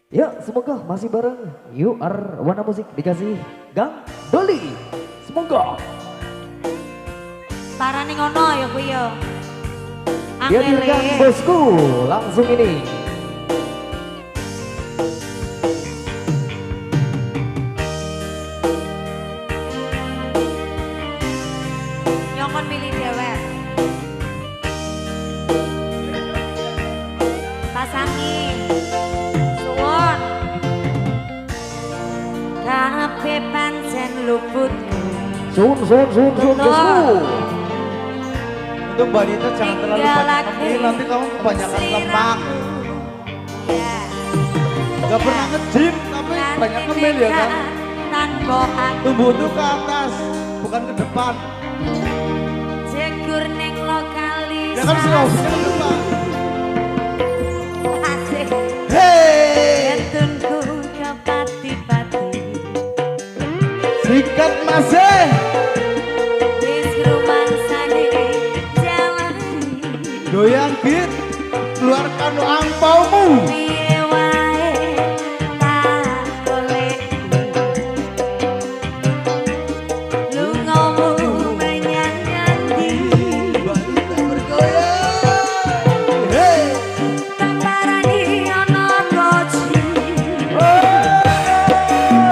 Ya, semoga masih bareng You Are Warna Musik dikasih Gang Doli. Semoga Parane ngono ya kuwi ya. dihadirkan bosku langsung ini. Nyokon milih dewek. Pasangi. Suwon. Kabeh pancen luput. Sun bosku. Untuk Mbak Dita jangan terlalu banyak ngemil, nanti kamu kebanyakan lemak. Ya. Gak pernah nge-gym tapi banyak ngemil ya kan. Tanpa aku Tubuh itu ke atas, bukan ke depan. jegur ning lokalisasi. Ya kan sih harusnya ke depan. Asik. Hei, Ketunku ya pati-pati. sikat masih. Wis rumangsane jalani. Goyang git, keluarkan angpaumu. Piye wae tak golek. Lungamu menyang ngendi? Mbak Dita bergoyang. Hei, Tak parani ana goji.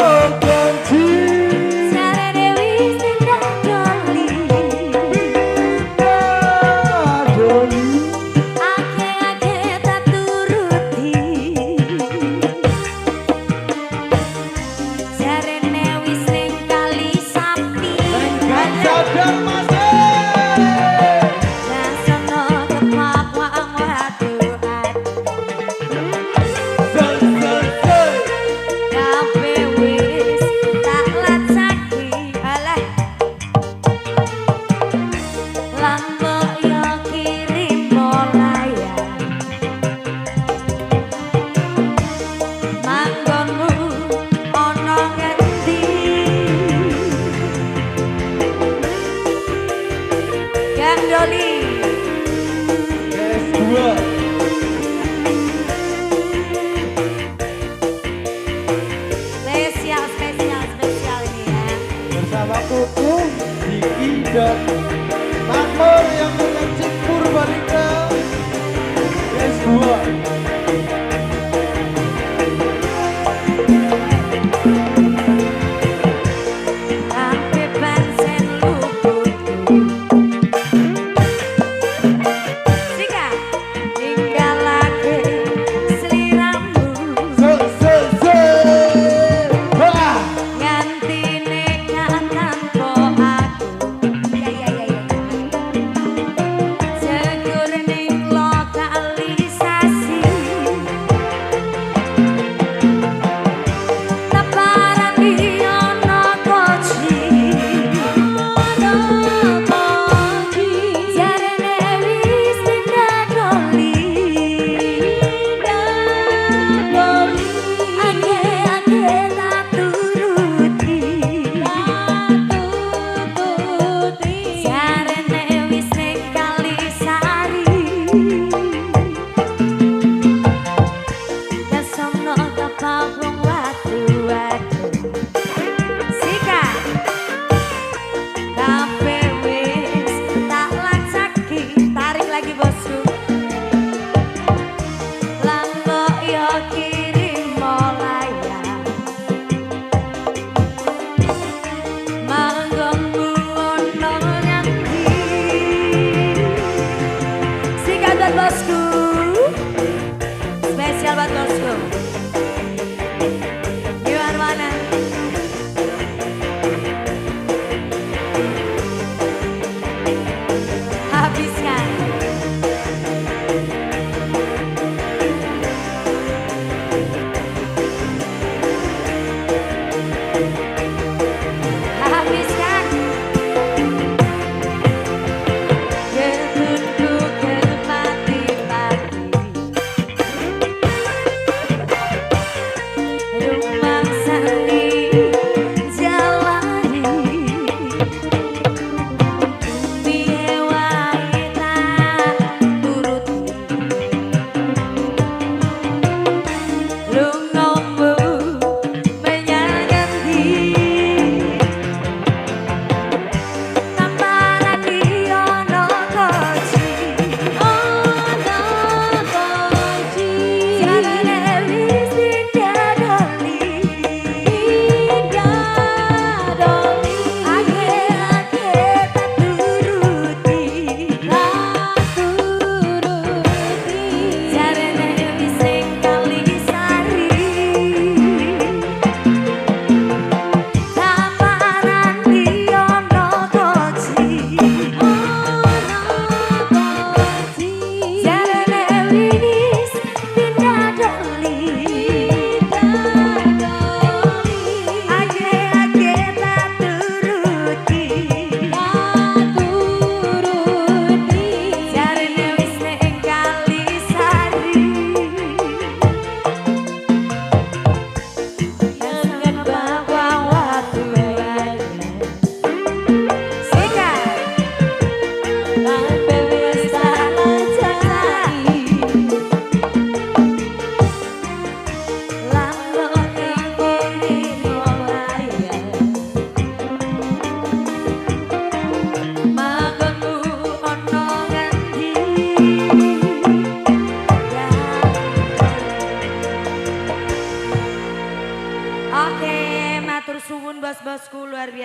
oh kunci. Jarene wis tindak doli. Doli. Ake-ake tak turuti. Jarene wis ning kali sapi. Gak sadar masih. Rasono kepak wang waduh Sel, sel, sel. kabeh wis tak lacaki. Alah Lambok yo kirim molayan manggonmu ana ngendi Gang Doli S2. spesial ini ya. Bersama Kuku, Diki dan Makmur yang mengecik Purbalingga S2. Sampai pancen luputku. Sika ninggalake sliramu Se, se, se. Wah. nganti nekat tanpa aku. Ya. Jegur ning lokalisasi. Taparani ana koji. Jarene wis tindak doli. Ake-ake tak turuti. Jarene wis ning Kalisari. Kesono kepak wong watu-watu. Sika kabeh wis tak lacaki. Tarik lagi bosku. Lambok yo kirim molayan manggonmu ono ngendi. Sika buat bosku. Spesial buat bosku. You are mana? Habiskan.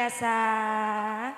biasa.